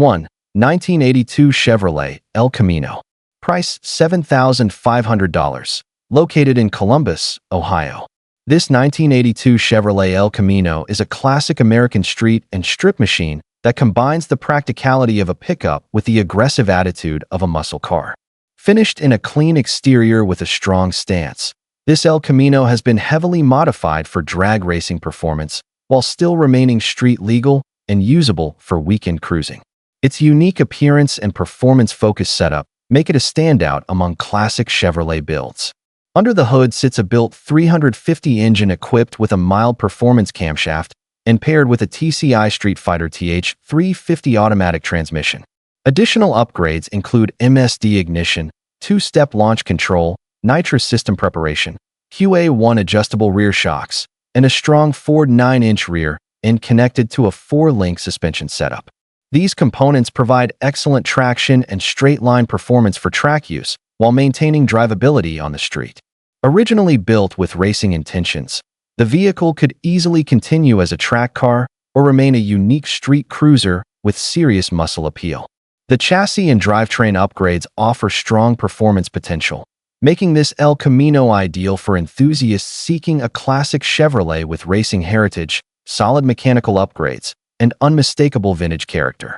1. 1982 Chevrolet El Camino. Price $7,500. Located in Columbus, Ohio. This 1982 Chevrolet El Camino is a classic American street and strip machine that combines the practicality of a pickup with the aggressive attitude of a muscle car. Finished in a clean exterior with a strong stance, this El Camino has been heavily modified for drag racing performance while still remaining street legal and usable for weekend cruising. Its unique appearance and performance-focused setup make it a standout among classic Chevrolet builds. Under the hood sits a built 350 engine equipped with a mild performance camshaft and paired with a TCI Street Fighter TH350 automatic transmission. Additional upgrades include MSD ignition, two-step launch control, nitrous system preparation, QA1 adjustable rear shocks, and a strong Ford 9-inch rear end connected to a 4-link suspension setup. These components provide excellent traction and straight-line performance for track use while maintaining drivability on the street. Originally built with racing intentions, the vehicle could easily continue as a track car or remain a unique street cruiser with serious muscle appeal. The chassis and drivetrain upgrades offer strong performance potential, making this El Camino ideal for enthusiasts seeking a classic Chevrolet with racing heritage, solid mechanical upgrades, and unmistakable vintage character.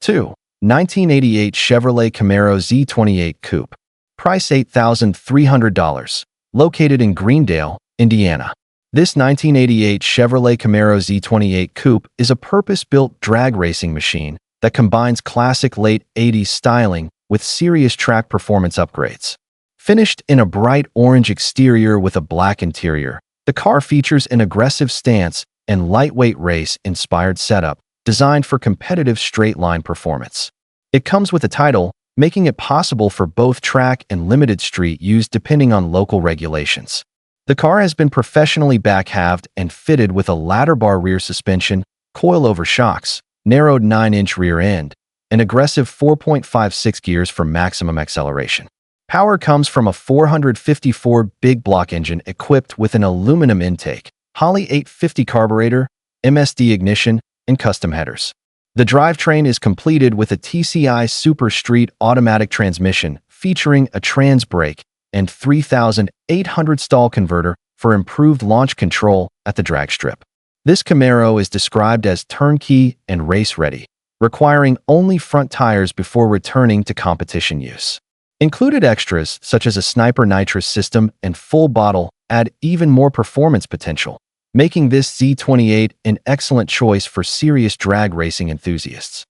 2. 1988 Chevrolet Camaro Z28 Coupe. Price $8,300. Located in Greendale, Indiana. This 1988 Chevrolet Camaro Z28 Coupe is a purpose-built drag racing machine that combines classic late 80s styling with serious track performance upgrades. Finished in a bright orange exterior with a black interior, the car features an aggressive stance and lightweight race-inspired setup designed for competitive straight-line performance. It comes with a title, making it possible for both track and limited street use depending on local regulations. The car has been professionally back-halved and fitted with a ladder bar rear suspension, coil-over shocks, narrowed 9-inch rear end, and aggressive 4.56 gears for maximum acceleration. Power comes from a 454 big block engine equipped with an aluminum intake, Holley 850 carburetor, MSD ignition, and custom headers. The drivetrain is completed with a TCI Super Street automatic transmission featuring a trans brake and 3,800 stall converter for improved launch control at the drag strip. This Camaro is described as turnkey and race-ready, requiring only front tires before returning to competition use. Included extras such as a sniper nitrous system and full bottle add even more performance potential, making this Z28 an excellent choice for serious drag racing enthusiasts.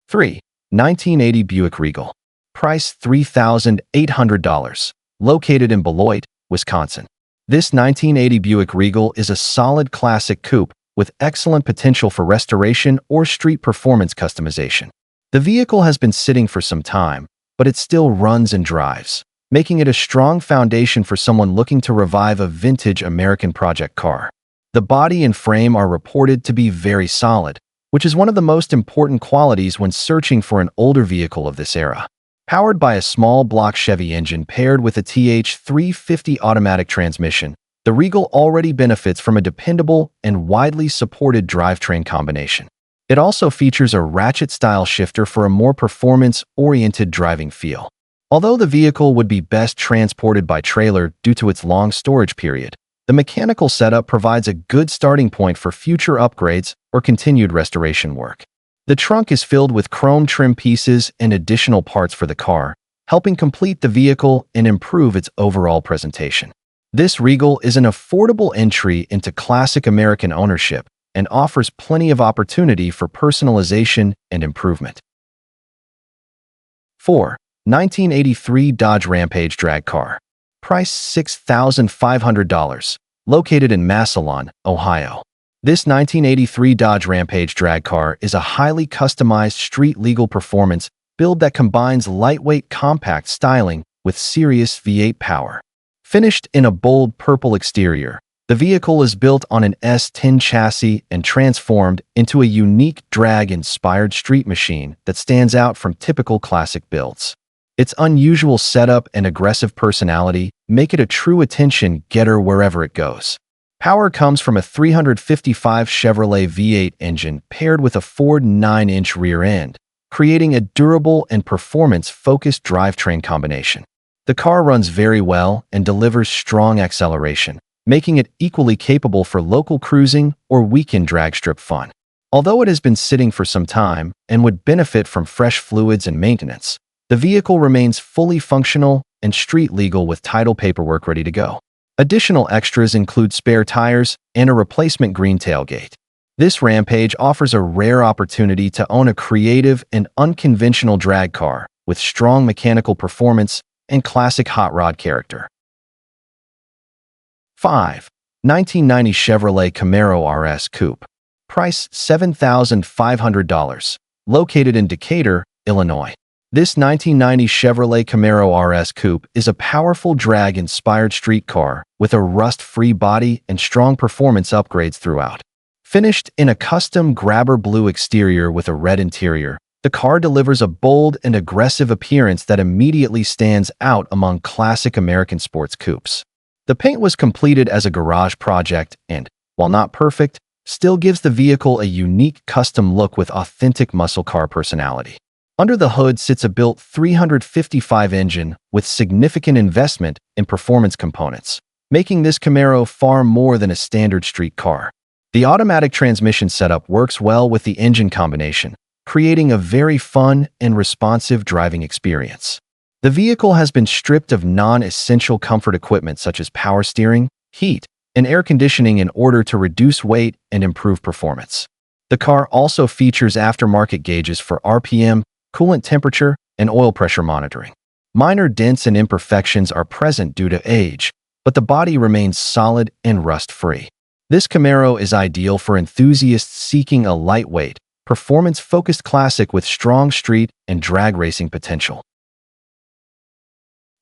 3. 1980 Buick Regal. Price $3,800. Located in Beloit, Wisconsin. This 1980 Buick Regal is a solid classic coupe with excellent potential for restoration or street performance customization. The vehicle has been sitting for some time, but it still runs and drives, making it a strong foundation for someone looking to revive a vintage American project car. The body and frame are reported to be very solid, which is one of the most important qualities when searching for an older vehicle of this era. Powered by a small block Chevy engine paired with a TH350 automatic transmission, the Regal already benefits from a dependable and widely supported drivetrain combination. It also features a ratchet-style shifter for a more performance-oriented driving feel. Although the vehicle would be best transported by trailer due to its long storage period, the mechanical setup provides a good starting point for future upgrades or continued restoration work. The trunk is filled with chrome trim pieces and additional parts for the car, helping complete the vehicle and improve its overall presentation. This Regal is an affordable entry into classic American ownership and offers plenty of opportunity for personalization and improvement. 4. 1983 Dodge Rampage drag car. Price $6,500. Located in Massillon, Ohio. This 1983 Dodge Rampage drag car is a highly customized street-legal performance build that combines lightweight compact styling with serious V8 power. Finished in a bold purple exterior, the vehicle is built on an S10 chassis and transformed into a unique drag-inspired street machine that stands out from typical classic builds. Its unusual setup and aggressive personality make it a true attention-getter wherever it goes. Power comes from a 355 Chevrolet V8 engine paired with a Ford 9-inch rear end, creating a durable and performance-focused drivetrain combination. The car runs very well and delivers strong acceleration, making it equally capable for local cruising or weekend drag strip fun. Although it has been sitting for some time and would benefit from fresh fluids and maintenance, the vehicle remains fully functional and street legal with title paperwork ready to go. Additional extras include spare tires and a replacement green tailgate. This Rampage offers a rare opportunity to own a creative and unconventional drag car with strong mechanical performance and classic hot rod character. 5. 1990 Chevrolet Camaro RS Coupe. Price $7,500. Located in Decatur, Illinois. This 1990 Chevrolet Camaro RS Coupe is a powerful drag-inspired street car with a rust-free body and strong performance upgrades throughout. Finished in a custom grabber blue exterior with a red interior, the car delivers a bold and aggressive appearance that immediately stands out among classic American sports coupes. The paint was completed as a garage project and, while not perfect, still gives the vehicle a unique custom look with authentic muscle car personality. Under the hood sits a built 355 engine with significant investment in performance components, making this Camaro far more than a standard street car. The automatic transmission setup works well with the engine combination, creating a very fun and responsive driving experience. The vehicle has been stripped of non-essential comfort equipment such as power steering, heat, and air conditioning in order to reduce weight and improve performance. The car also features aftermarket gauges for RPM, coolant temperature, and oil pressure monitoring. Minor dents and imperfections are present due to age, but the body remains solid and rust-free. This Camaro is ideal for enthusiasts seeking a lightweight, performance-focused classic with strong street and drag racing potential.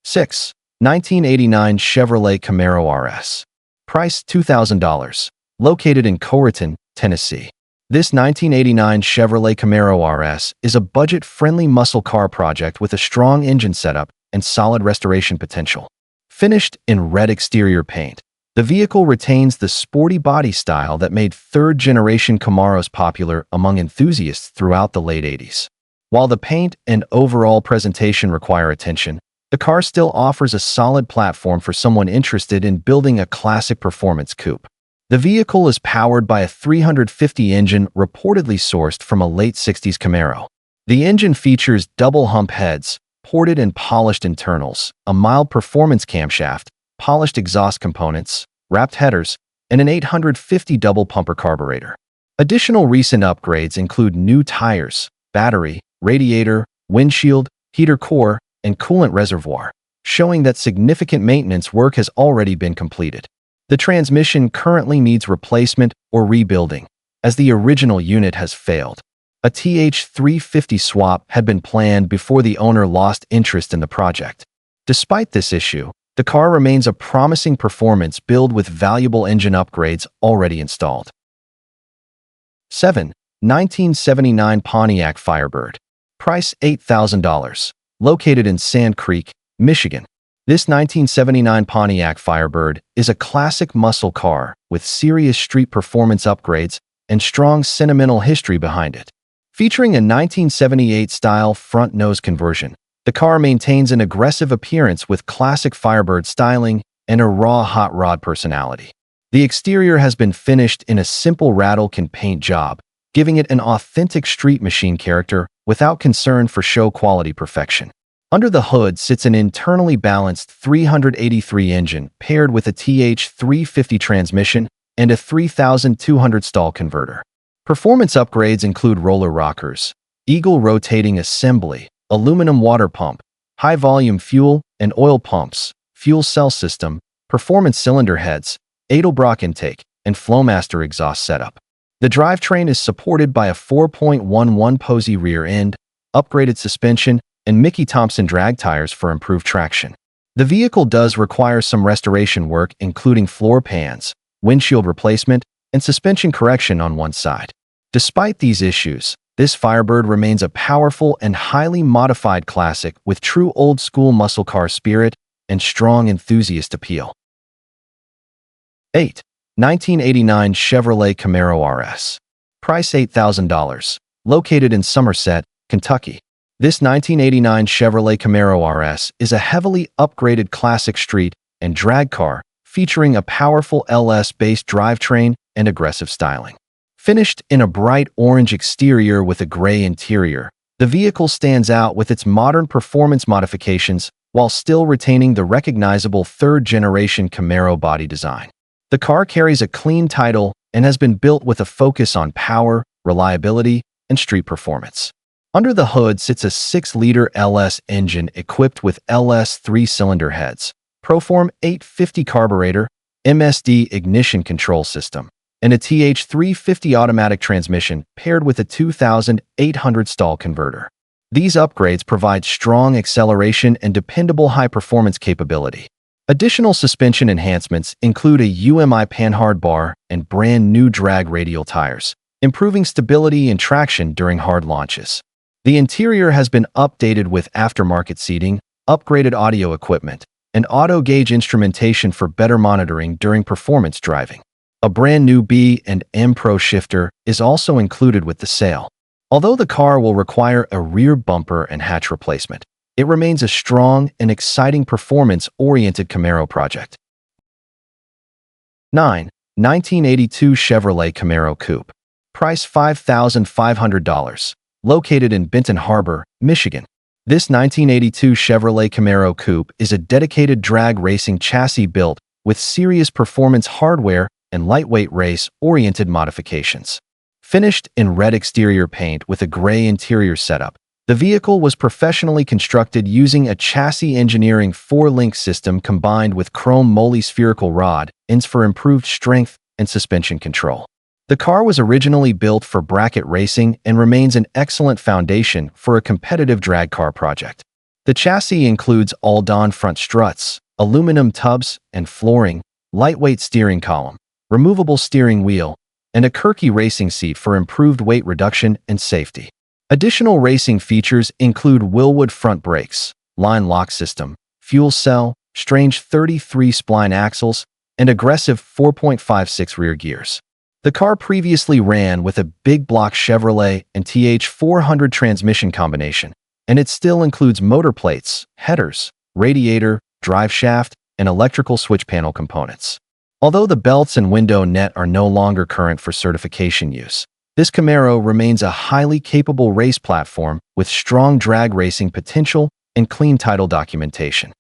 6. 1989 Chevrolet Camaro RS. Price $2,000. Located in Corrigan, Tennessee. This 1989 Chevrolet Camaro RS is a budget-friendly muscle car project with a strong engine setup and solid restoration potential. Finished in red exterior paint, the vehicle retains the sporty body style that made third-generation Camaros popular among enthusiasts throughout the late 80s. While the paint and overall presentation require attention, the car still offers a solid platform for someone interested in building a classic performance coupe. The vehicle is powered by a 350 engine reportedly sourced from a late 60s Camaro. The engine features double hump heads, ported and polished internals, a mild performance camshaft, polished exhaust components, wrapped headers, and an 850 double pumper carburetor. Additional recent upgrades include new tires, battery, radiator, windshield, heater core, and coolant reservoir, showing that significant maintenance work has already been completed. The transmission currently needs replacement or rebuilding, as the original unit has failed. A TH350 swap had been planned before the owner lost interest in the project. Despite this issue, the car remains a promising performance build with valuable engine upgrades already installed. 7. 1979 Pontiac Firebird. Price $8,000. Located in Sand Creek, Michigan. This 1979 Pontiac Firebird is a classic muscle car with serious street performance upgrades and strong sentimental history behind it. Featuring a 1978-style front nose conversion, the car maintains an aggressive appearance with classic Firebird styling and a raw hot rod personality. The exterior has been finished in a simple rattle-can paint job, giving it an authentic street machine character without concern for show quality perfection. Under the hood sits an internally balanced 383 engine paired with a TH350 transmission and a 3,200 stall converter. Performance upgrades include roller rockers, eagle rotating assembly, aluminum water pump, high-volume fuel and oil pumps, fuel cell system, performance cylinder heads, Edelbrock intake, and Flowmaster exhaust setup. The drivetrain is supported by a 4.11 Posey rear end, upgraded suspension, and Mickey Thompson drag tires for improved traction. The vehicle does require some restoration work, including floor pans, windshield replacement, and suspension correction on one side. Despite these issues, this Firebird remains a powerful and highly modified classic with true old-school muscle car spirit and strong enthusiast appeal. 8. 1989 Chevrolet Camaro RS. Price $8,000. Located in Somerset, Kentucky. This 1989 Chevrolet Camaro RS is a heavily upgraded classic street and drag car featuring a powerful LS-based drivetrain and aggressive styling. Finished in a bright orange exterior with a gray interior, the vehicle stands out with its modern performance modifications while still retaining the recognizable third-generation Camaro body design. The car carries a clean title and has been built with a focus on power, reliability, and street performance. Under the hood sits a 6-liter LS engine equipped with LS 3-cylinder heads, Proform 850 carburetor, MSD ignition control system, and a TH350 automatic transmission paired with a 2,800 stall converter. These upgrades provide strong acceleration and dependable high-performance capability. Additional suspension enhancements include a UMI panhard bar and brand new drag radial tires, improving stability and traction during hard launches. The interior has been updated with aftermarket seating, upgraded audio equipment, and auto-gauge instrumentation for better monitoring during performance driving. A brand new B and M Pro shifter is also included with the sale. Although the car will require a rear bumper and hatch replacement, it remains a strong and exciting performance-oriented Camaro project. 9. 1982 Chevrolet Camaro Coupe. Price $5,500. Located in Benton Harbor, Michigan. This 1982 Chevrolet Camaro Coupe is a dedicated drag racing chassis built with serious performance hardware and lightweight race-oriented modifications. Finished in red exterior paint with a gray interior setup, the vehicle was professionally constructed using a chassis engineering 4-link system combined with chrome moly spherical rod ends for improved strength and suspension control. The car was originally built for bracket racing and remains an excellent foundation for a competitive drag car project. The chassis includes all-Dawn front struts, aluminum tubs and flooring, lightweight steering column, removable steering wheel, and a Kirky racing seat for improved weight reduction and safety. Additional racing features include Willwood front brakes, line lock system, fuel cell, strange 33-spline axles, and aggressive 4.56 rear gears. The car previously ran with a big block Chevrolet and TH400 transmission combination, and it still includes motor plates, headers, radiator, drive shaft, and electrical switch panel components. Although the belts and window net are no longer current for certification use, this Camaro remains a highly capable race platform with strong drag racing potential and clean title documentation.